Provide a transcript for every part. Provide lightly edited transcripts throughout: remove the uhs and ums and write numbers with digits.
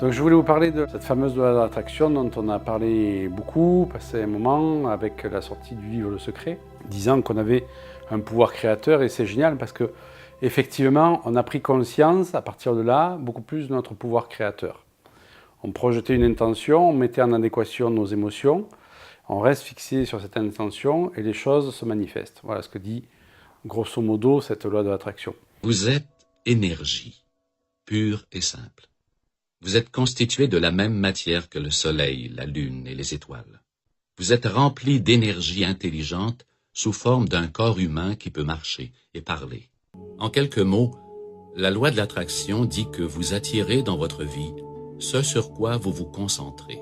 Donc je voulais vous parler de cette fameuse loi de l'attraction dont on a parlé beaucoup, passé un moment avec la sortie du livre Le Secret, disant qu'on avait un pouvoir créateur, et c'est génial parce que effectivement on a pris conscience à partir de là beaucoup plus de notre pouvoir créateur. On projetait une intention, on mettait en adéquation nos émotions, on reste fixé sur cette intention et les choses se manifestent. Voilà ce que dit grosso modo cette loi de l'attraction. Vous êtes énergie, pure et simple. Vous êtes constitué de la même matière que le soleil, la lune et les étoiles. Vous êtes rempli d'énergie intelligente sous forme d'un corps humain qui peut marcher et parler. En quelques mots, la loi de l'attraction dit que vous attirez dans votre vie ce sur quoi vous vous concentrez.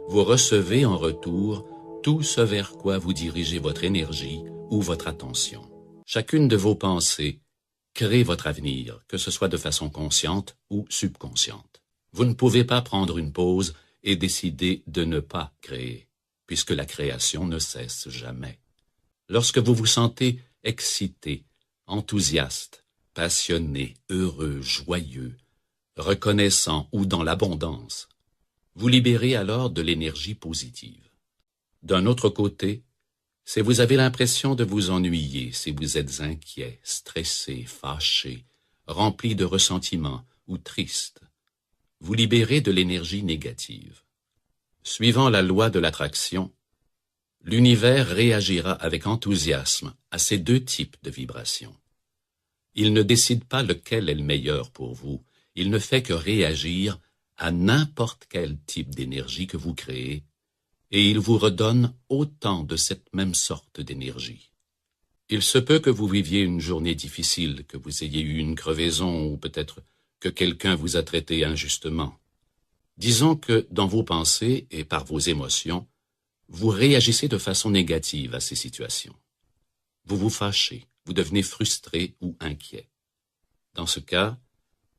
Vous recevez en retour tout ce vers quoi vous dirigez votre énergie ou votre attention. Chacune de vos pensées crée votre avenir, que ce soit de façon consciente ou subconsciente. Vous ne pouvez pas prendre une pause et décider de ne pas créer, puisque la création ne cesse jamais. Lorsque vous vous sentez excité, enthousiaste, passionné, heureux, joyeux, reconnaissant ou dans l'abondance, vous libérez alors de l'énergie positive. D'un autre côté, si vous avez l'impression de vous ennuyer, si vous êtes inquiet, stressé, fâché, rempli de ressentiment ou triste, vous libérez de l'énergie négative. Suivant la loi de l'attraction, l'univers réagira avec enthousiasme à ces deux types de vibrations. Il ne décide pas lequel est le meilleur pour vous, il ne fait que réagir à n'importe quel type d'énergie que vous créez, et il vous redonne autant de cette même sorte d'énergie. Il se peut que vous viviez une journée difficile, que vous ayez eu une crevaison ou peut-être que quelqu'un vous a traité injustement. Disons que dans vos pensées et par vos émotions, vous réagissez de façon négative à ces situations. Vous vous fâchez, vous devenez frustré ou inquiet. Dans ce cas,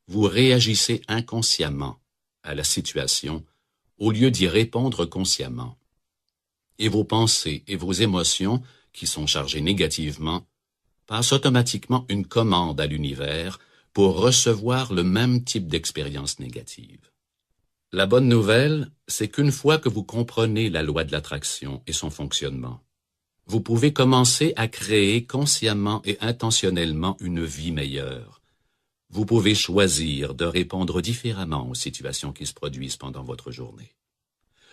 vous réagissez inconsciemment à la situation au lieu d'y répondre consciemment. Et vos pensées et vos émotions, qui sont chargées négativement, passent automatiquement une commande à l'univers pour recevoir le même type d'expérience négative. La bonne nouvelle, c'est qu'une fois que vous comprenez la loi de l'attraction et son fonctionnement, vous pouvez commencer à créer consciemment et intentionnellement une vie meilleure. Vous pouvez choisir de répondre différemment aux situations qui se produisent pendant votre journée.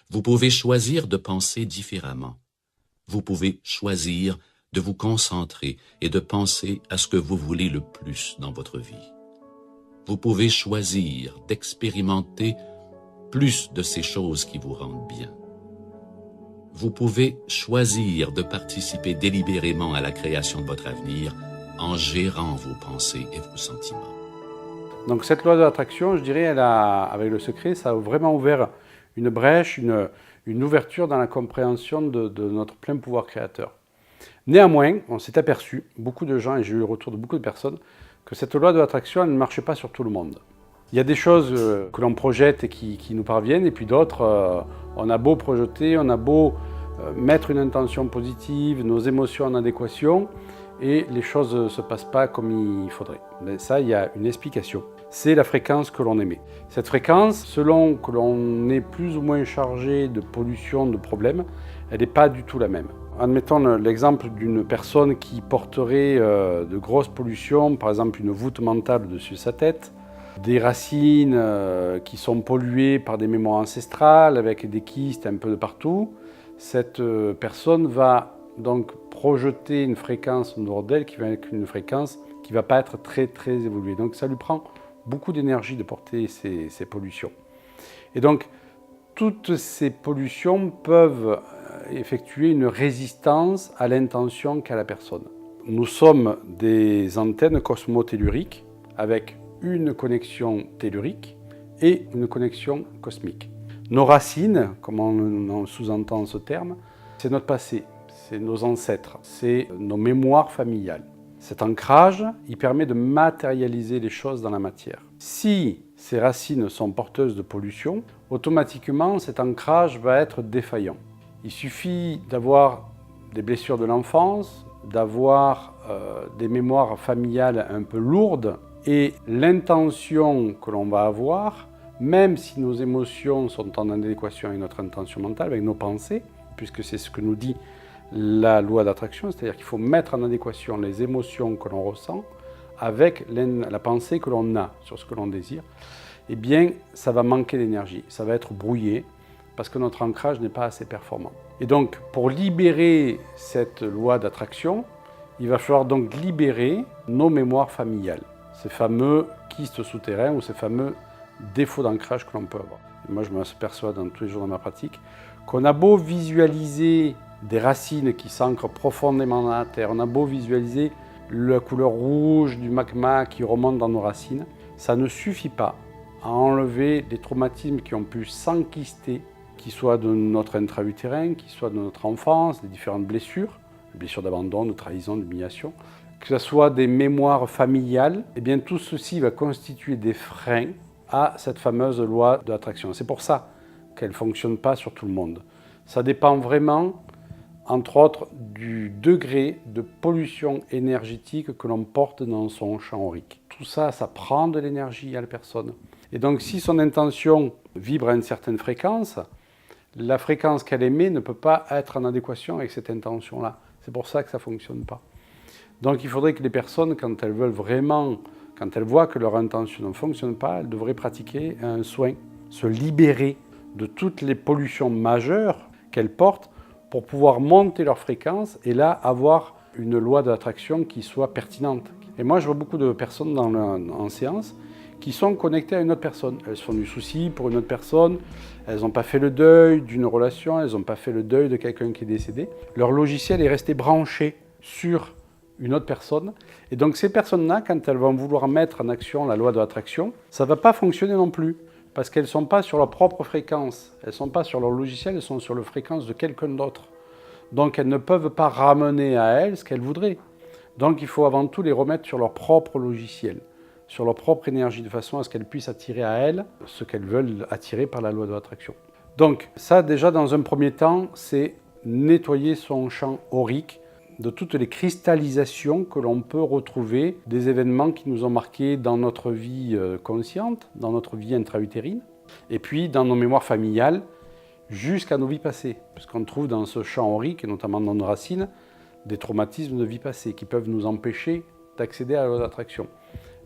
Vous pouvez choisir de penser différemment. Vous pouvez choisir de vous concentrer et de penser à ce que vous voulez le plus dans votre vie. Vous pouvez choisir d'expérimenter plus de ces choses qui vous rendent bien. Vous pouvez choisir de participer délibérément à la création de votre avenir en gérant vos pensées et vos sentiments. Donc cette loi de l'attraction, je dirais, avec Le Secret, ça a vraiment ouvert une brèche, une ouverture dans la compréhension de notre plein pouvoir créateur. Néanmoins, on s'est aperçu, beaucoup de gens, et j'ai eu le retour de beaucoup de personnes, que cette loi de l'attraction, elle ne marchait pas sur tout le monde. Il y a des choses que l'on projette et qui nous parviennent, et puis d'autres, on a beau projeter, on a beau mettre une intention positive, nos émotions en adéquation, et les choses ne se passent pas comme il faudrait. Mais ça, il y a une explication. C'est la fréquence que l'on émet. Cette fréquence, selon que l'on est plus ou moins chargé de pollution, de problèmes, elle n'est pas du tout la même. Admettons l'exemple d'une personne qui porterait de grosses pollutions, par exemple une voûte mentale au-dessus de sa tête, des racines qui sont polluées par des mémoires ancestrales, avec des kystes un peu de partout. Cette personne va donc projeter une fréquence en dehors d'elle qui va être une fréquence qui ne va pas être très très évoluée. Donc ça lui prend beaucoup d'énergie de porter ces pollutions. Et donc toutes ces pollutions peuvent effectuer une résistance à l'intention qu'a la personne. Nous sommes des antennes cosmotelluriques avec une connexion tellurique et une connexion cosmique. Nos racines, comme on sous-entend ce terme, c'est notre passé, c'est nos ancêtres, c'est nos mémoires familiales. Cet ancrage, il permet de matérialiser les choses dans la matière. Si ces racines sont porteuses de pollution, automatiquement cet ancrage va être défaillant. Il suffit d'avoir des blessures de l'enfance, d'avoir des mémoires familiales un peu lourdes, et l'intention que l'on va avoir même si nos émotions sont en adéquation avec notre intention mentale, avec nos pensées, puisque c'est ce que nous dit la loi d'attraction, c'est-à-dire qu'il faut mettre en adéquation les émotions que l'on ressent avec la pensée que l'on a sur ce que l'on désire, eh bien, ça va manquer d'énergie, ça va être brouillé, parce que notre ancrage n'est pas assez performant. Et donc, pour libérer cette loi d'attraction, il va falloir donc libérer nos mémoires familiales, ces fameux kystes souterrains ou ces fameux défauts d'ancrage que l'on peut avoir. Et moi, je m'aperçois dans tous les jours dans ma pratique qu'on a beau visualiser des racines qui s'ancrent profondément dans la terre, on a beau visualiser la couleur rouge du magma qui remonte dans nos racines, ça ne suffit pas à enlever les traumatismes qui ont pu s'enquister, qui soient de notre intra-utérin, qui soient de notre enfance, des différentes blessures d'abandon, de trahison, d'humiliation, que ce soit des mémoires familiales, eh bien tout ceci va constituer des freins à cette fameuse loi de l'attraction. C'est pour ça qu'elle ne fonctionne pas sur tout le monde. Ça dépend vraiment, entre autres, du degré de pollution énergétique que l'on porte dans son champ aurique. Tout ça, ça prend de l'énergie à la personne. Et donc, si son intention vibre à une certaine fréquence, la fréquence qu'elle émet ne peut pas être en adéquation avec cette intention-là. C'est pour ça que ça ne fonctionne pas. Donc, il faudrait que les personnes, quand elles veulent vraiment, quand elles voient que leur intention ne fonctionne pas, elles devraient pratiquer un soin, se libérer de toutes les pollutions majeures qu'elles portent pour pouvoir monter leur fréquence et là avoir une loi de l'attraction qui soit pertinente. Et moi je vois beaucoup de personnes en séance qui sont connectées à une autre personne. Elles se font du souci pour une autre personne, elles n'ont pas fait le deuil d'une relation, elles n'ont pas fait le deuil de quelqu'un qui est décédé. Leur logiciel est resté branché sur une autre personne. Et donc ces personnes-là, quand elles vont vouloir mettre en action la loi de l'attraction, ça ne va pas fonctionner non plus. Parce qu'elles ne sont pas sur leur propre fréquence, elles ne sont pas sur leur logiciel, elles sont sur la fréquence de quelqu'un d'autre. Donc elles ne peuvent pas ramener à elles ce qu'elles voudraient. Donc il faut avant tout les remettre sur leur propre logiciel, sur leur propre énergie, de façon à ce qu'elles puissent attirer à elles ce qu'elles veulent attirer par la loi de l'attraction. Donc ça déjà dans un premier temps, c'est nettoyer son champ aurique de toutes les cristallisations que l'on peut retrouver des événements qui nous ont marqués dans notre vie consciente, dans notre vie intra-utérine, et puis dans nos mémoires familiales, jusqu'à nos vies passées. Puisqu'on trouve dans ce champ aurique, et notamment dans nos racines, des traumatismes de vie passée qui peuvent nous empêcher d'accéder à la loi d'attraction.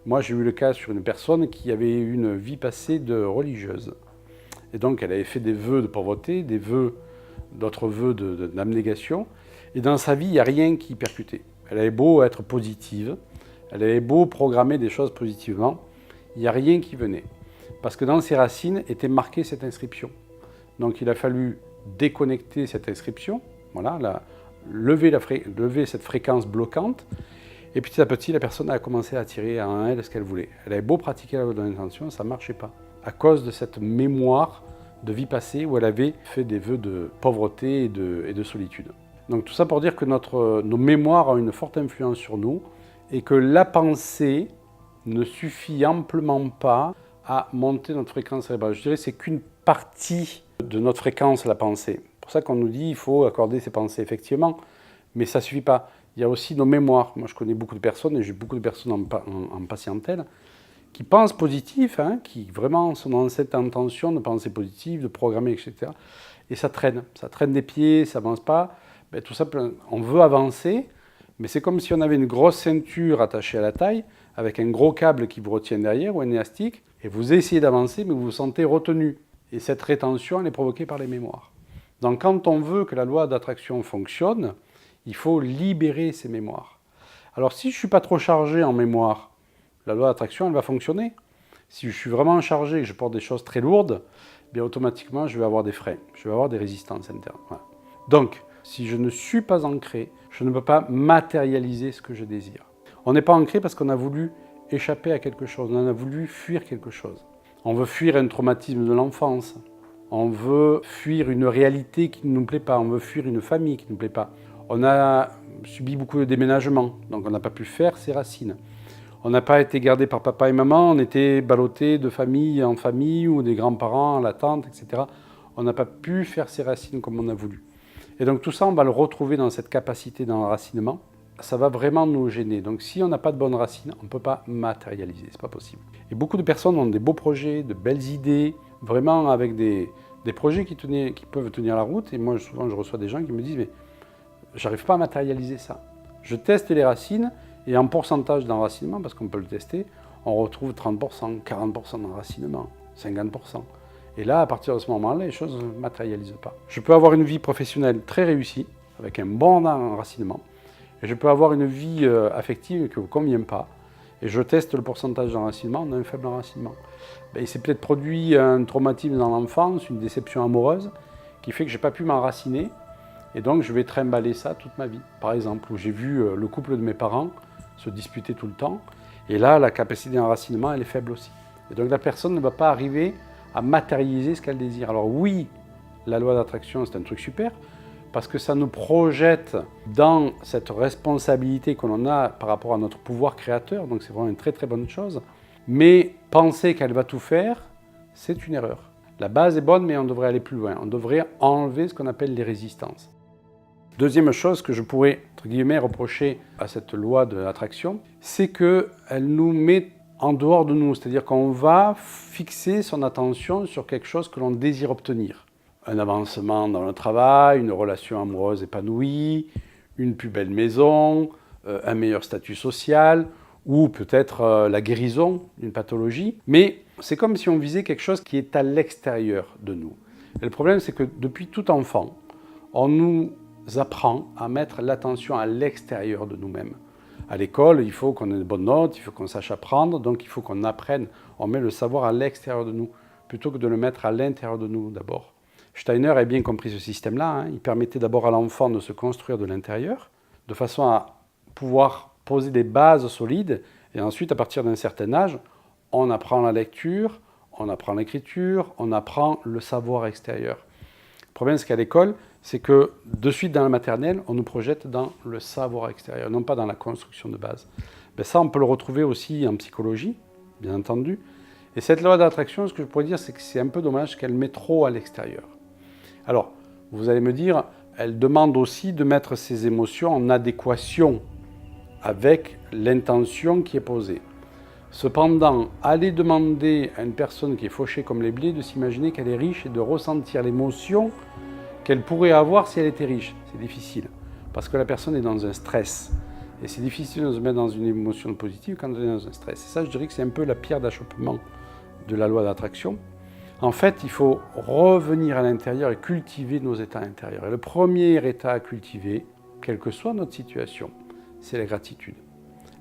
Moi, j'ai eu le cas sur une personne qui avait eu une vie passée de religieuse. Et donc, elle avait fait des vœux de pauvreté, d'autres vœux d'abnégation. Et dans sa vie, il n'y a rien qui percutait. Elle avait beau être positive, elle avait beau programmer des choses positivement, il n'y a rien qui venait. Parce que dans ses racines était marquée cette inscription. Donc il a fallu déconnecter cette inscription, voilà, lever cette fréquence bloquante, et petit à petit, la personne a commencé à attirer à elle ce qu'elle voulait. Elle avait beau pratiquer la loi de l'intention, ça ne marchait pas. À cause de cette mémoire de vie passée où elle avait fait des vœux de pauvreté et de solitude. Donc tout ça pour dire que nos mémoires ont une forte influence sur nous et que la pensée ne suffit amplement pas à monter notre fréquence cérébrale. Je dirais que c'est qu'une partie de notre fréquence, la pensée. C'est pour ça qu'on nous dit qu'il faut accorder ses pensées, effectivement, mais ça ne suffit pas. Il y a aussi nos mémoires. Moi je connais beaucoup de personnes, et j'ai beaucoup de personnes en patientèle, qui pensent positif, qui vraiment sont dans cette intention de penser positif, de programmer, etc. Et ça traîne des pieds, ça n'avance pas. Ben, tout ça, on veut avancer, mais c'est comme si on avait une grosse ceinture attachée à la taille, avec un gros câble qui vous retient derrière, ou un élastique, et vous essayez d'avancer, mais vous vous sentez retenu. Et cette rétention, elle est provoquée par les mémoires. Donc quand on veut que la loi d'attraction fonctionne, il faut libérer ces mémoires. Alors si je ne suis pas trop chargé en mémoire, la loi d'attraction, elle va fonctionner. Si je suis vraiment chargé et que je porte des choses très lourdes, bien automatiquement, je vais avoir des freins, je vais avoir des résistances internes. Voilà. Donc, si je ne suis pas ancré, je ne peux pas matérialiser ce que je désire. On n'est pas ancré parce qu'on a voulu échapper à quelque chose, on a voulu fuir quelque chose. On veut fuir un traumatisme de l'enfance, on veut fuir une réalité qui ne nous plaît pas, on veut fuir une famille qui ne nous plaît pas. On a subi beaucoup de déménagements, donc on n'a pas pu faire ses racines. On n'a pas été gardé par papa et maman, on était ballotté de famille en famille ou des grands-parents, la tante, etc. On n'a pas pu faire ses racines comme on a voulu. Et donc tout ça, on va le retrouver dans cette capacité d'enracinement ça va vraiment nous gêner. Donc si on n'a pas de bonnes racines, on ne peut pas matérialiser, c'est pas possible. Et beaucoup de personnes ont des beaux projets, de belles idées, vraiment avec des projets qui peuvent tenir la route. Et moi, souvent, je reçois des gens qui me disent « mais j'arrive pas à matérialiser ça ». Je teste les racines et en pourcentage d'enracinement, parce qu'on peut le tester, on retrouve 30%, 40% d'enracinement, 50%. Et là, à partir de ce moment-là, les choses ne se matérialisent pas. Je peux avoir une vie professionnelle très réussie, avec un bon enracinement, et je peux avoir une vie affective qui ne me convient pas, et je teste le pourcentage d'enracinement, on a un faible enracinement. Il s'est peut-être produit un traumatisme dans l'enfance, une déception amoureuse, qui fait que je n'ai pas pu m'enraciner, et donc je vais trimballer ça toute ma vie. Par exemple, où j'ai vu le couple de mes parents se disputer tout le temps, et là, la capacité d'enracinement, elle est faible aussi. Et donc la personne ne va pas arriver à matérialiser ce qu'elle désire. Alors oui, la loi d'attraction, c'est un truc super, parce que ça nous projette dans cette responsabilité que l'on a par rapport à notre pouvoir créateur, donc c'est vraiment une très très bonne chose. Mais penser qu'elle va tout faire, c'est une erreur. La base est bonne, mais on devrait aller plus loin. On devrait enlever ce qu'on appelle les résistances. Deuxième chose que je pourrais, entre guillemets, reprocher à cette loi de l'attraction, c'est qu'elle nous met en dehors de nous, c'est-à-dire qu'on va fixer son attention sur quelque chose que l'on désire obtenir. Un avancement dans le travail, une relation amoureuse épanouie, une plus belle maison, un meilleur statut social, ou peut-être la guérison d'une pathologie. Mais c'est comme si on visait quelque chose qui est à l'extérieur de nous. Et le problème, c'est que depuis tout enfant, on nous apprend à mettre l'attention à l'extérieur de nous-mêmes. À l'école, il faut qu'on ait de bonnes notes, il faut qu'on sache apprendre, donc il faut qu'on apprenne. On met le savoir à l'extérieur de nous, plutôt que de le mettre à l'intérieur de nous d'abord. Steiner a bien compris ce système-là. Il permettait d'abord à l'enfant de se construire de l'intérieur, de façon à pouvoir poser des bases solides, et ensuite, à partir d'un certain âge, on apprend la lecture, on apprend l'écriture, on apprend le savoir extérieur. Le problème, c'est qu'à l'école, c'est que de suite dans la maternelle, on nous projette dans le savoir extérieur, non pas dans la construction de base. Ça, on peut le retrouver aussi en psychologie, bien entendu. Et cette loi d'attraction, ce que je pourrais dire, c'est que c'est un peu dommage qu'elle met trop à l'extérieur. Alors, vous allez me dire, elle demande aussi de mettre ses émotions en adéquation avec l'intention qui est posée. Cependant, aller demander à une personne qui est fauchée comme les blés de s'imaginer qu'elle est riche et de ressentir l'émotion qu'elle pourrait avoir si elle était riche, c'est difficile, parce que la personne est dans un stress. Et c'est difficile de se mettre dans une émotion positive quand on est dans un stress. Et ça, je dirais que c'est un peu la pierre d'achoppement de la loi d'attraction. En fait, il faut revenir à l'intérieur et cultiver nos états intérieurs. Et le premier état à cultiver, quelle que soit notre situation, c'est la gratitude.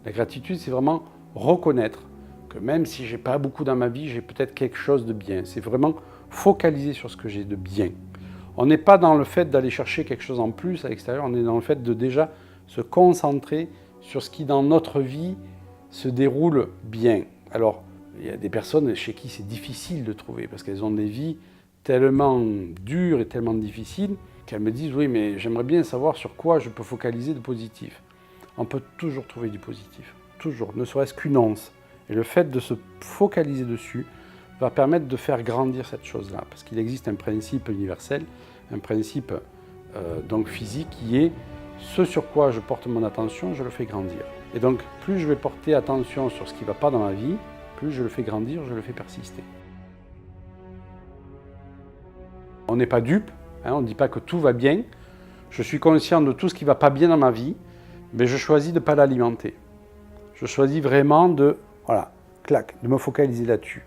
La gratitude, c'est vraiment reconnaître que même si je n'ai pas beaucoup dans ma vie, j'ai peut-être quelque chose de bien. C'est vraiment focaliser sur ce que j'ai de bien. On n'est pas dans le fait d'aller chercher quelque chose en plus à l'extérieur, on est dans le fait de déjà se concentrer sur ce qui dans notre vie se déroule bien. Alors, il y a des personnes chez qui c'est difficile de trouver parce qu'elles ont des vies tellement dures et tellement difficiles qu'elles me disent « oui, mais j'aimerais bien savoir sur quoi je peux focaliser de positif ». On peut toujours trouver du positif, toujours, ne serait-ce qu'une once. Et le fait de se focaliser dessus va permettre de faire grandir cette chose-là. Parce qu'il existe un principe universel, un principe donc physique qui est ce sur quoi je porte mon attention, je le fais grandir. Et donc, plus je vais porter attention sur ce qui ne va pas dans ma vie, plus je le fais grandir, je le fais persister. On n'est pas dupe, on ne dit pas que tout va bien. Je suis conscient de tout ce qui ne va pas bien dans ma vie, mais je choisis de ne pas l'alimenter. Je choisis vraiment de, voilà, de me focaliser là-dessus.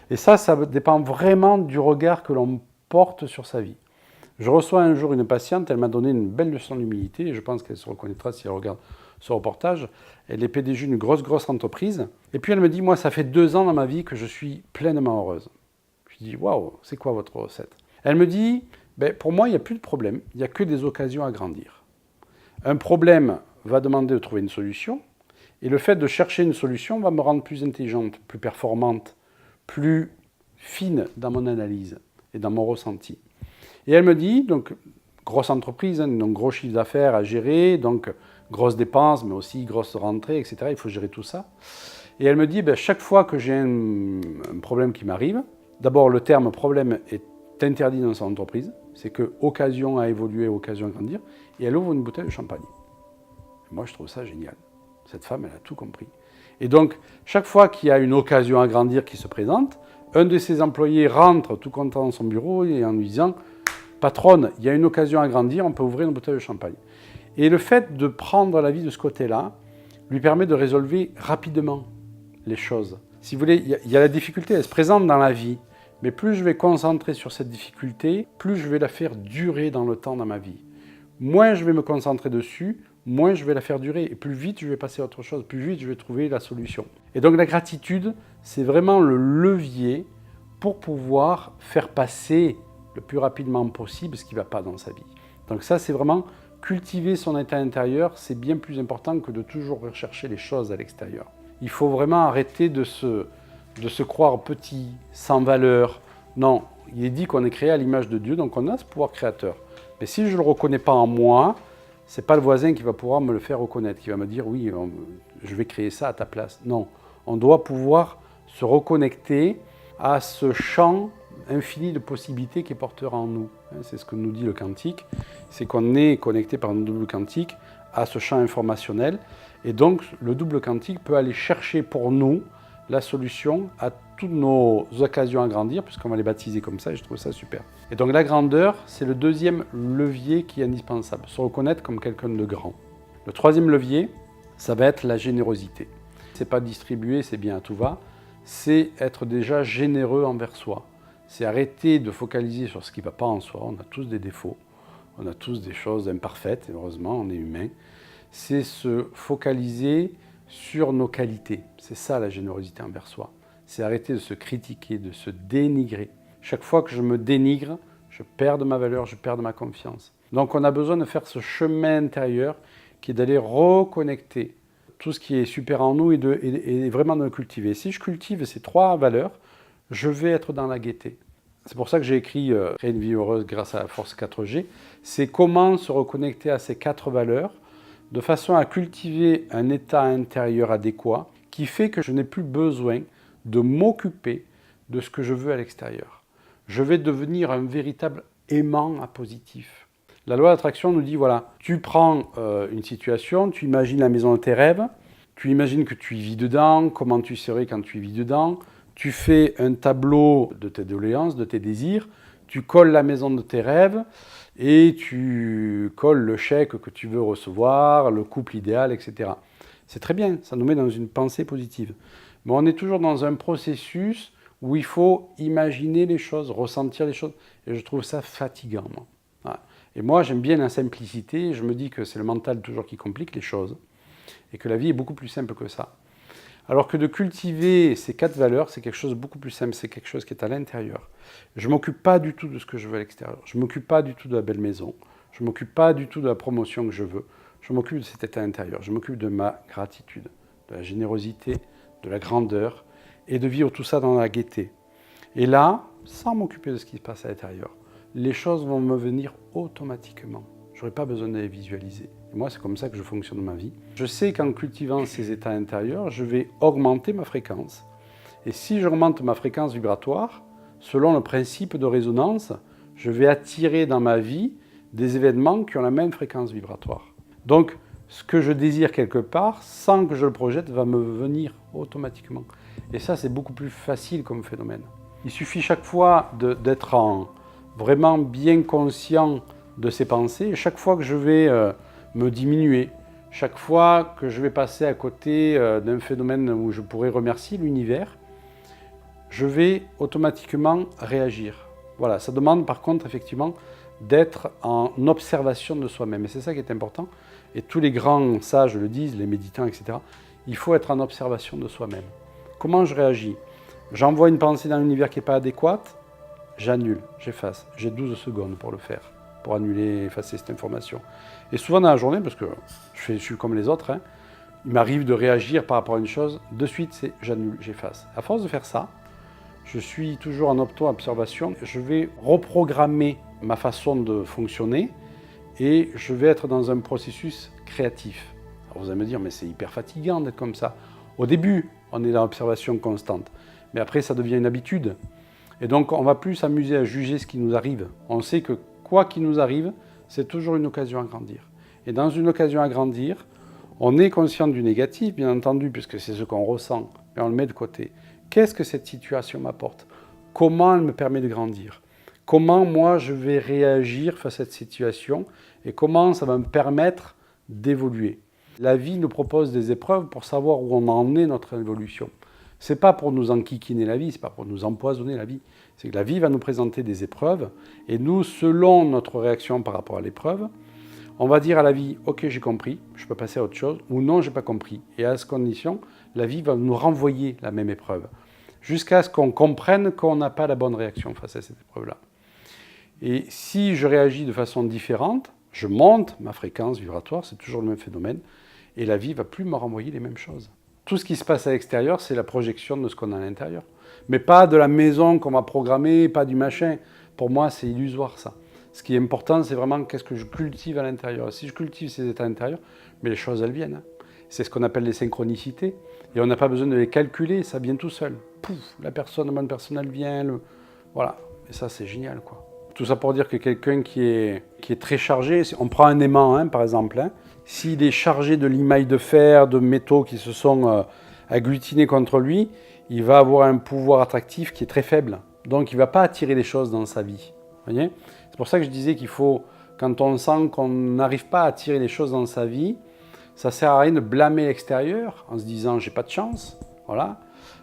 Et ça dépend vraiment du regard que l'on porte sur sa vie. Je reçois un jour une patiente, elle m'a donné une belle leçon d'humilité, et je pense qu'elle se reconnaîtra si elle regarde ce reportage. Elle est PDG d'une grosse entreprise. Et puis elle me dit, moi, ça fait 2 ans dans ma vie que je suis pleinement heureuse. Je lui dis, waouh, c'est quoi votre recette? Elle me dit, pour moi, il n'y a plus de problème, il n'y a que des occasions à grandir. Un problème va demander de trouver une solution, et le fait de chercher une solution va me rendre plus intelligente, plus performante, plus fine dans mon analyse et dans mon ressenti. Et elle me dit, donc, grosse entreprise, donc gros chiffre d'affaires à gérer, donc grosses dépenses, mais aussi grosses rentrées, etc. Il faut gérer tout ça. Et elle me dit, chaque fois que j'ai un problème qui m'arrive, d'abord le terme problème est interdit dans son entreprise, c'est que occasion à évoluer, occasion à grandir, et elle ouvre une bouteille de champagne. Moi, je trouve ça génial. Cette femme, elle a tout compris. Et donc, chaque fois qu'il y a une occasion à grandir qui se présente, un de ses employés rentre tout content dans son bureau et en lui disant « Patronne, il y a une occasion à grandir, on peut ouvrir une bouteille de champagne. » Et le fait de prendre la vie de ce côté-là lui permet de résolver rapidement les choses. Si vous voulez, il y a la difficulté, elle se présente dans la vie. Mais plus je vais concentrer sur cette difficulté, plus je vais la faire durer dans le temps dans ma vie. Moins je vais me concentrer dessus, moins je vais la faire durer. Et plus vite je vais passer à autre chose, plus vite je vais trouver la solution. Et donc la gratitude, c'est vraiment le levier pour pouvoir faire passer le plus rapidement possible ce qui ne va pas dans sa vie. Donc ça, c'est vraiment cultiver son état intérieur, c'est bien plus important que de toujours rechercher les choses à l'extérieur. Il faut vraiment arrêter de se croire petit, sans valeur. Non, il est dit qu'on est créé à l'image de Dieu, donc on a ce pouvoir créateur. Mais si je ne le reconnais pas en moi, ce n'est pas le voisin qui va pouvoir me le faire reconnaître, qui va me dire oui, je vais créer ça à ta place. Non, on doit pouvoir se reconnecter à ce champ infini de possibilités qui est porteur en nous. C'est ce que nous dit le quantique, c'est qu'on est connecté par un double quantique à ce champ informationnel. Et donc, le double quantique peut aller chercher pour nous la solution à toutes nos occasions à grandir, puisqu'on va les baptiser comme ça, et je trouve ça super. Et donc la grandeur, c'est le deuxième levier qui est indispensable, se reconnaître comme quelqu'un de grand. Le troisième levier, ça va être la générosité. C'est pas distribuer, c'est bien à tout va, c'est être déjà généreux envers soi. C'est arrêter de focaliser sur ce qui ne va pas en soi, on a tous des défauts, on a tous des choses imparfaites, et heureusement, on est humain. C'est se focaliser sur nos qualités. C'est ça la générosité envers soi. C'est arrêter de se critiquer, de se dénigrer. Chaque fois que je me dénigre, je perds de ma valeur, je perds de ma confiance. Donc on a besoin de faire ce chemin intérieur qui est d'aller reconnecter tout ce qui est super en nous et vraiment de le cultiver. Si je cultive ces trois valeurs, je vais être dans la gaieté. C'est pour ça que j'ai écrit « Créer une vie heureuse grâce à la force 4G ». C'est comment se reconnecter à ces quatre valeurs de façon à cultiver un état intérieur adéquat qui fait que je n'ai plus besoin de m'occuper de ce que je veux à l'extérieur. Je vais devenir un véritable aimant à positif. La loi d'attraction nous dit, voilà, tu prends une situation, tu imagines la maison de tes rêves, tu imagines que tu y vis dedans, comment tu serais quand tu y vis dedans, tu fais un tableau de tes doléances, de tes désirs, tu colles la maison de tes rêves et tu colles le chèque que tu veux recevoir, le couple idéal, etc. C'est très bien, ça nous met dans une pensée positive. Mais on est toujours dans un processus où il faut imaginer les choses, ressentir les choses. Et je trouve ça fatigant, moi. Voilà. Et moi, j'aime bien la simplicité. Je me dis que c'est le mental toujours qui complique les choses. Et que la vie est beaucoup plus simple que ça. Alors que de cultiver ces quatre valeurs, c'est quelque chose de beaucoup plus simple. C'est quelque chose qui est à l'intérieur. Je ne m'occupe pas du tout de ce que je veux à l'extérieur. Je ne m'occupe pas du tout de la belle maison. Je ne m'occupe pas du tout de la promotion que je veux. Je m'occupe de cet état intérieur. Je m'occupe de ma gratitude, de la générosité, de la grandeur, et de vivre tout ça dans la gaieté. Et là, sans m'occuper de ce qui se passe à l'intérieur, les choses vont me venir automatiquement. Je n'aurai pas besoin de les visualiser. Et moi, c'est comme ça que je fonctionne dans ma vie. Je sais qu'en cultivant ces états intérieurs, je vais augmenter ma fréquence. Et si j'augmente ma fréquence vibratoire, selon le principe de résonance, je vais attirer dans ma vie des événements qui ont la même fréquence vibratoire. Donc, ce que je désire quelque part, sans que je le projette, va me venir automatiquement. Et ça, c'est beaucoup plus facile comme phénomène. Il suffit chaque fois d'être vraiment bien conscient de ses pensées. Et chaque fois que je vais me diminuer, chaque fois que je vais passer à côté d'un phénomène où je pourrais remercier l'univers, je vais automatiquement réagir. Voilà, ça demande par contre effectivement d'être en observation de soi-même. Et c'est ça qui est important. Et tous les grands sages le disent, les méditants, etc. Il faut être en observation de soi-même. Comment je réagis? J'envoie une pensée dans l'univers qui n'est pas adéquate, j'annule, j'efface. J'ai 12 secondes pour le faire, pour annuler, effacer cette information. Et souvent dans la journée, parce que je suis comme les autres, il m'arrive de réagir par rapport à une chose, de suite c'est j'annule, j'efface. À force de faire ça, je suis toujours en auto-observation, je vais reprogrammer ma façon de fonctionner et je vais être dans un processus créatif. Alors vous allez me dire, mais c'est hyper fatigant d'être comme ça. Au début, on est dans l'observation constante, mais après ça devient une habitude. Et donc on va plus s'amuser à juger ce qui nous arrive. On sait que quoi qu'il nous arrive, c'est toujours une occasion à grandir. Et dans une occasion à grandir, On est conscient du négatif, bien entendu, puisque c'est ce qu'on ressent, mais on le met de côté. Qu'est-ce que cette situation m'apporte? Comment elle me permet de grandir? Comment moi je vais réagir face à cette situation et comment ça va me permettre d'évoluer? La vie nous propose des épreuves pour savoir où on en est notre évolution. C'est pas pour nous enquiquiner la vie, c'est pas pour nous empoisonner la vie. C'est que la vie va nous présenter des épreuves et nous, selon notre réaction par rapport à l'épreuve, on va dire à la vie, ok, j'ai compris, je peux passer à autre chose, ou non, j'ai pas compris. Et à cette condition, la vie va nous renvoyer la même épreuve, jusqu'à ce qu'on comprenne qu'on n'a pas la bonne réaction face à cette épreuve-là. Et si je réagis de façon différente, je monte ma fréquence vibratoire, c'est toujours le même phénomène, et la vie va plus me renvoyer les mêmes choses. Tout ce qui se passe à l'extérieur, c'est la projection de ce qu'on a à l'intérieur. Mais pas de la maison qu'on va programmer, pas du machin. Pour moi, c'est illusoire ça. Ce qui est important, c'est vraiment qu'est-ce que je cultive à l'intérieur. Si je cultive ces états intérieurs, mais les choses, elles viennent. C'est ce qu'on appelle les synchronicités. Et on n'a pas besoin de les calculer, ça vient tout seul. Pouf, la bonne personne, elle vient. Voilà. Et ça, c'est génial, quoi. Tout ça pour dire que quelqu'un qui est très chargé, on prend un aimant, par exemple, s'il est chargé de limailles de fer, de métaux qui se sont agglutinés contre lui, il va avoir un pouvoir attractif qui est très faible. Donc il ne va pas attirer les choses dans sa vie. Voyez ? C'est pour ça que je disais qu'il faut, quand on sent qu'on n'arrive pas à attirer les choses dans sa vie, ça ne sert à rien de blâmer l'extérieur en se disant « j'ai pas de chance ». Voilà.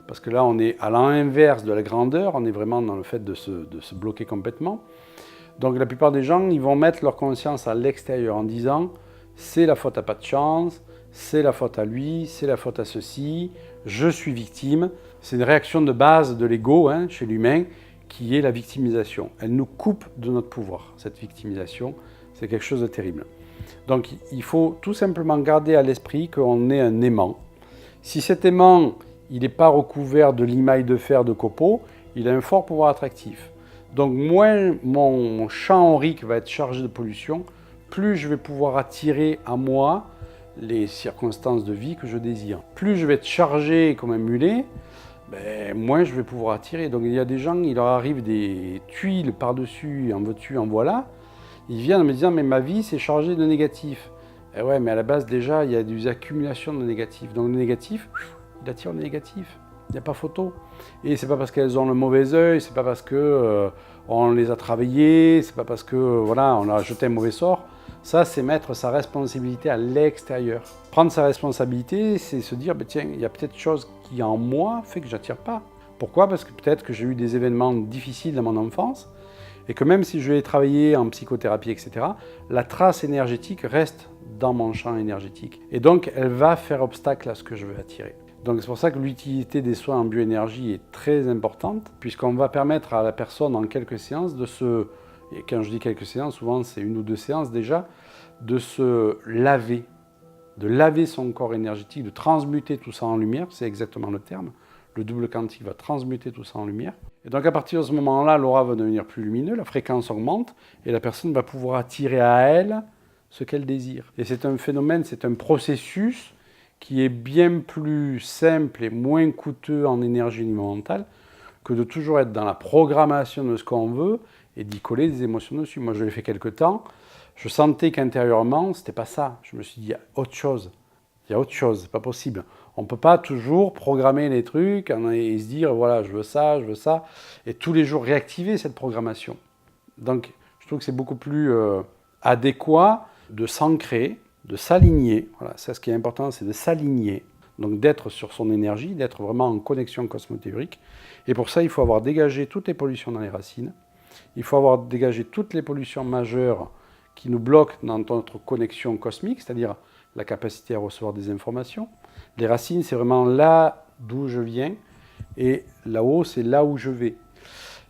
Parce que là, on est à l'inverse de la grandeur, on est vraiment dans le fait de se bloquer complètement. Donc la plupart des gens, ils vont mettre leur conscience à l'extérieur en disant « c'est la faute à pas de chance », c'est la faute à lui, c'est la faute à ceci, je suis victime. C'est une réaction de base de l'ego chez l'humain qui est la victimisation. Elle nous coupe de notre pouvoir, cette victimisation. C'est quelque chose de terrible. Donc il faut tout simplement garder à l'esprit qu'on est un aimant. Si cet aimant, il n'est pas recouvert de limailles de fer de copeaux, il a un fort pouvoir attractif. Donc moins mon champ aurique va être chargé de pollution, plus je vais pouvoir attirer à moi les circonstances de vie que je désire. Plus je vais être chargé comme un mulet, moins je vais pouvoir attirer. Donc il y a des gens, il leur arrive des tuiles par-dessus, en veux-tu, en voilà. Ils viennent en me disant, mais ma vie c'est chargé de négatif. Et ouais, mais à la base déjà, il y a des accumulations de négatifs. Donc le négatif, il attire le négatif. Il n'y a pas photo. Et c'est pas parce qu'elles ont le mauvais œil, c'est pas parce que on les a travaillées, c'est pas parce que voilà, on a jeté un mauvais sort. Ça, c'est mettre sa responsabilité à l'extérieur. Prendre sa responsabilité, c'est se dire, tiens, il y a peut-être chose qui en moi fait que j'attire pas. Pourquoi? Parce que peut-être que j'ai eu des événements difficiles dans mon enfance, et que même si je vais travailler en psychothérapie, etc., la trace énergétique reste dans mon champ énergétique. Et donc, elle va faire obstacle à ce que je veux attirer. Donc c'est pour ça que l'utilité des soins en bioénergie est très importante, puisqu'on va permettre à la personne en quelques séances et quand je dis quelques séances, souvent c'est 1 ou 2 séances déjà, de se laver, de laver son corps énergétique, de transmuter tout ça en lumière, c'est exactement le terme. Le double quantique va transmuter tout ça en lumière. Et donc à partir de ce moment-là, l'aura va devenir plus lumineux, la fréquence augmente, et la personne va pouvoir attirer à elle ce qu'elle désire. Et c'est un phénomène, c'est un processus qui est bien plus simple et moins coûteux en énergie mentale que de toujours être dans la programmation de ce qu'on veut et d'y coller des émotions dessus. Moi, je l'ai fait quelque temps. Je sentais qu'intérieurement, c'était pas ça. Je me suis dit, il y a autre chose. Il y a autre chose, c'est pas possible. On ne peut pas toujours programmer les trucs et se dire, voilà, je veux ça, et tous les jours réactiver cette programmation. Donc, je trouve que c'est beaucoup plus adéquat de s'ancrer, de s'aligner. Voilà, ça, ce qui est important, c'est de s'aligner. Donc, d'être sur son énergie, d'être vraiment en connexion cosmothéorique. Et pour ça, il faut avoir dégagé toutes les pollutions dans les racines. Il faut avoir dégagé toutes les pollutions majeures qui nous bloquent dans notre connexion cosmique, c'est-à-dire la capacité à recevoir des informations. Les racines, c'est vraiment là d'où je viens, et là-haut, c'est là où je vais.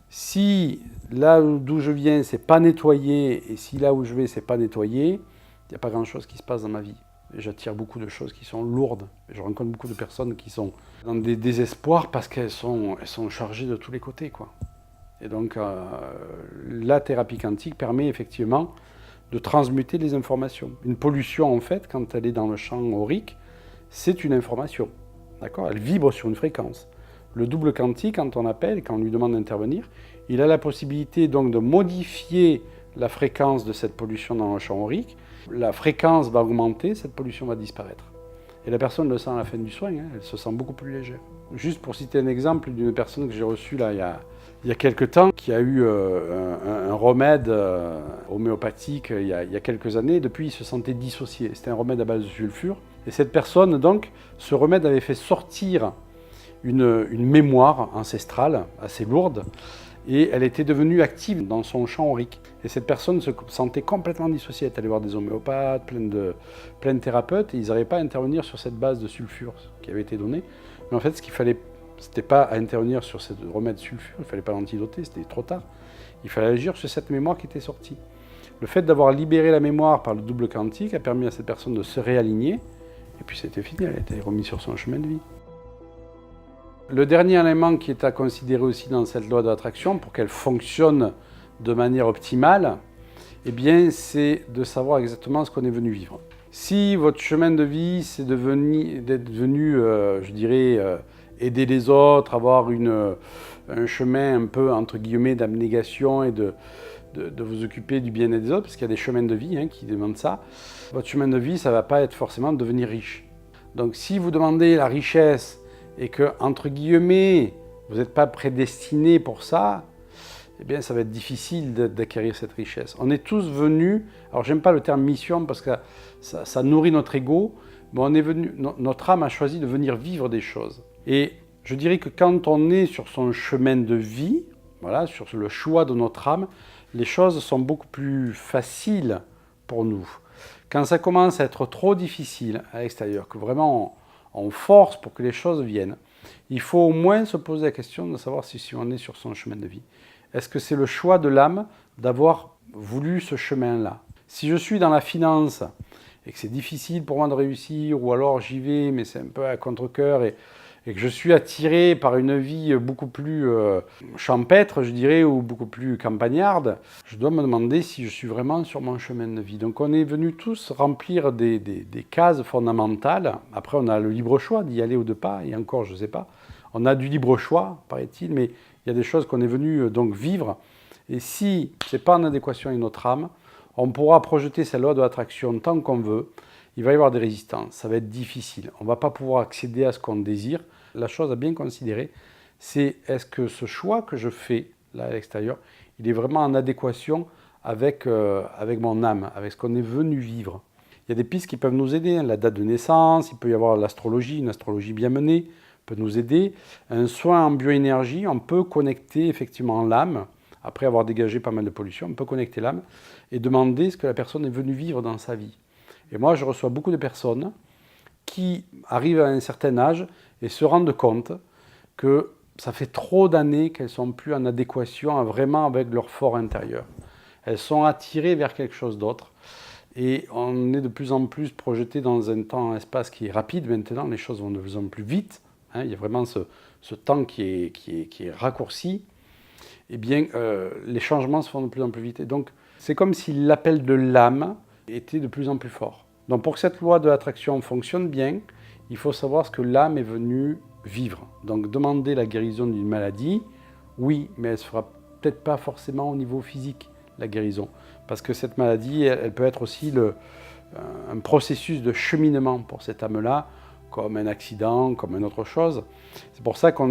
Si là d'où je viens, c'est pas nettoyé, et si là où je vais, c'est pas nettoyé, il n'y a pas grand-chose qui se passe dans ma vie. Et j'attire beaucoup de choses qui sont lourdes. Et je rencontre beaucoup de personnes qui sont dans des désespoirs parce qu'elles sont chargées de tous les côtés, quoi. Et donc, la thérapie quantique permet effectivement de transmuter les informations. Une pollution, en fait, quand elle est dans le champ aurique, c'est une information. D'accord ? Elle vibre sur une fréquence. Le double quantique, quand on appelle, quand on lui demande d'intervenir, il a la possibilité donc de modifier la fréquence de cette pollution dans le champ aurique. La fréquence va augmenter, cette pollution va disparaître. Et la personne le sent à la fin du soin, hein, elle se sent beaucoup plus légère. Juste pour citer un exemple d'une personne que j'ai reçue là, il y a quelques temps, qui a eu un remède homéopathique il y a quelques années. Depuis, il se sentait dissocié. C'était un remède à base de sulfure. Et cette personne, donc, ce remède avait fait sortir une mémoire ancestrale assez lourde. Et elle était devenue active dans son champ aurique. Et cette personne se sentait complètement dissociée. Elle est allée voir des homéopathes, plein de thérapeutes, et ils n'arrivaient pas à intervenir sur cette base de sulfure qui avait été donnée. Mais en fait, ce qu'il fallait, c'était pas à intervenir sur ce remède sulfure, il ne fallait pas l'antidoter, c'était trop tard. Il fallait agir sur cette mémoire qui était sortie. Le fait d'avoir libéré la mémoire par le double quantique a permis à cette personne de se réaligner, et puis c'était fini, elle a été remise sur son chemin de vie. Le dernier élément qui est à considérer aussi dans cette loi de l'attraction pour qu'elle fonctionne de manière optimale, eh bien, c'est de savoir exactement ce qu'on est venu vivre. Si votre chemin de vie, c'est d'être venu, je dirais, aider les autres, avoir un chemin un peu, entre guillemets, d'abnégation et de vous occuper du bien-être des autres, parce qu'il y a des chemins de vie qui demandent ça, votre chemin de vie, ça ne va pas être forcément de devenir riche. Donc si vous demandez la richesse, et que, entre guillemets, vous n'êtes pas prédestiné pour ça, eh bien, ça va être difficile d'acquérir cette richesse. On est tous venus, alors j'aime pas le terme mission parce que ça nourrit notre ego, mais on est venu, notre âme a choisi de venir vivre des choses. Et je dirais que quand on est sur son chemin de vie, voilà, sur le choix de notre âme, les choses sont beaucoup plus faciles pour nous. Quand ça commence à être trop difficile à l'extérieur, que vraiment on force pour que les choses viennent, il faut au moins se poser la question de savoir si on est sur son chemin de vie. Est-ce que c'est le choix de l'âme d'avoir voulu ce chemin-là? Si je suis dans la finance et que c'est difficile pour moi de réussir, ou alors j'y vais mais c'est un peu à contre-cœur et que je suis attiré par une vie beaucoup plus champêtre, je dirais, ou beaucoup plus campagnarde, je dois me demander si je suis vraiment sur mon chemin de vie. Donc on est venus tous remplir des cases fondamentales. Après, on a le libre choix d'y aller ou de pas, et encore, je ne sais pas. On a du libre choix, paraît-il, mais il y a des choses qu'on est venu donc vivre. Et si ce n'est pas en adéquation avec notre âme, on pourra projeter cette loi de l'attraction tant qu'on veut. Il va y avoir des résistances, ça va être difficile. On ne va pas pouvoir accéder à ce qu'on désire. La chose à bien considérer, c'est est-ce que ce choix que je fais là à l'extérieur, il est vraiment en adéquation avec mon âme, avec ce qu'on est venu vivre. Il y a des pistes qui peuvent nous aider, hein, la date de naissance, il peut y avoir l'astrologie, une astrologie bien menée peut nous aider. Un soin en bioénergie, on peut connecter effectivement l'âme, après avoir dégagé pas mal de pollution, on peut connecter l'âme et demander ce que la personne est venue vivre dans sa vie. Et moi, je reçois beaucoup de personnes qui arrivent à un certain âge et se rendent compte que ça fait trop d'années qu'elles ne sont plus en adéquation vraiment avec leur fort intérieur. Elles sont attirées vers quelque chose d'autre. Et on est de plus en plus projeté dans un temps, un espace qui est rapide. Maintenant, les choses vont de plus en plus vite. Il y a vraiment ce temps qui est raccourci. Eh bien, les changements se font de plus en plus vite. Et donc, c'est comme si l'appel de l'âme était de plus en plus fort. Donc pour que cette loi de l'attraction fonctionne bien, il faut savoir ce que l'âme est venue vivre. Donc demander la guérison d'une maladie, oui, mais elle ne se fera peut-être pas forcément au niveau physique, la guérison. Parce que cette maladie, elle peut être aussi un processus de cheminement pour cette âme-là, comme un accident, comme une autre chose. C'est pour ça que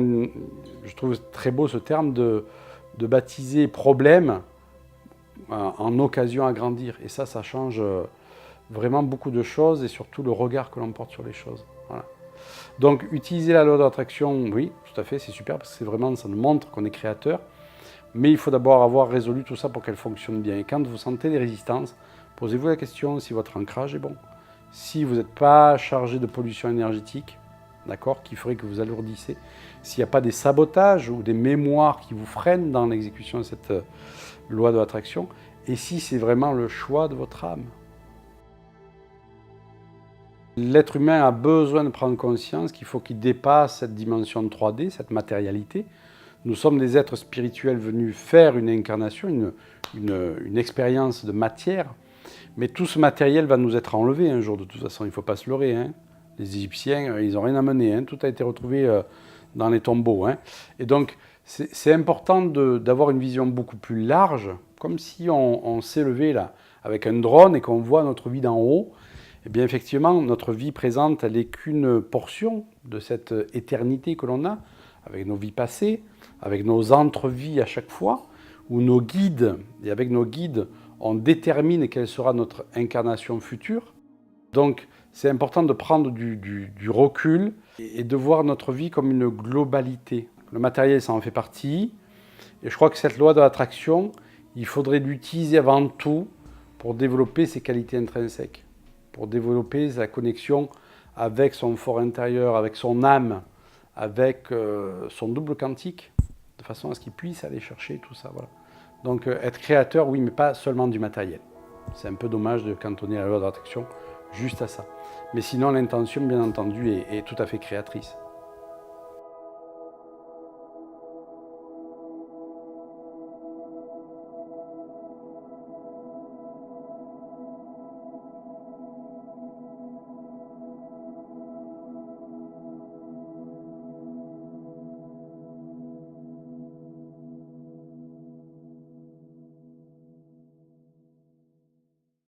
je trouve très beau ce terme de baptiser problème en occasion à grandir. Et ça change vraiment beaucoup de choses et surtout le regard que l'on porte sur les choses. Voilà. Donc utiliser la loi d'attraction, oui, tout à fait, c'est super parce que ça nous montre qu'on est créateur. Mais il faut d'abord avoir résolu tout ça pour qu'elle fonctionne bien. Et quand vous sentez des résistances, posez-vous la question si votre ancrage est bon. Si vous n'êtes pas chargé de pollution énergétique, d'accord, qui ferait que vous alourdissez, s'il n'y a pas des sabotages ou des mémoires qui vous freinent dans l'exécution de cette loi de l'attraction, et si c'est vraiment le choix de votre âme. L'être humain a besoin de prendre conscience qu'il faut qu'il dépasse cette dimension de 3D, cette matérialité. Nous sommes des êtres spirituels venus faire une incarnation, une expérience de matière, mais tout ce matériel va nous être enlevé un jour, de toute façon, il ne faut pas se leurrer. Les Égyptiens, ils n'ont rien amené, tout a été retrouvé dans les tombeaux. Et donc, c'est important d'avoir une vision beaucoup plus large, comme si on s'élevait là, avec un drone et qu'on voit notre vie d'en haut, Eh bien effectivement, notre vie présente, elle n'est qu'une portion de cette éternité que l'on a, avec nos vies passées, avec nos entrevies à chaque fois, où nos guides, et avec nos guides, on détermine quelle sera notre incarnation future. Donc c'est important de prendre du recul et de voir notre vie comme une globalité. Le matériel, ça en fait partie, et je crois que cette loi de l'attraction, il faudrait l'utiliser avant tout pour développer ses qualités intrinsèques, pour développer sa connexion avec son fort intérieur, avec son âme, avec son double quantique, de façon à ce qu'il puisse aller chercher tout ça. Voilà. Donc être créateur, oui, mais pas seulement du matériel. C'est un peu dommage de cantonner la loi de l'attraction juste à ça. Mais sinon, l'intention, bien entendu, est tout à fait créatrice.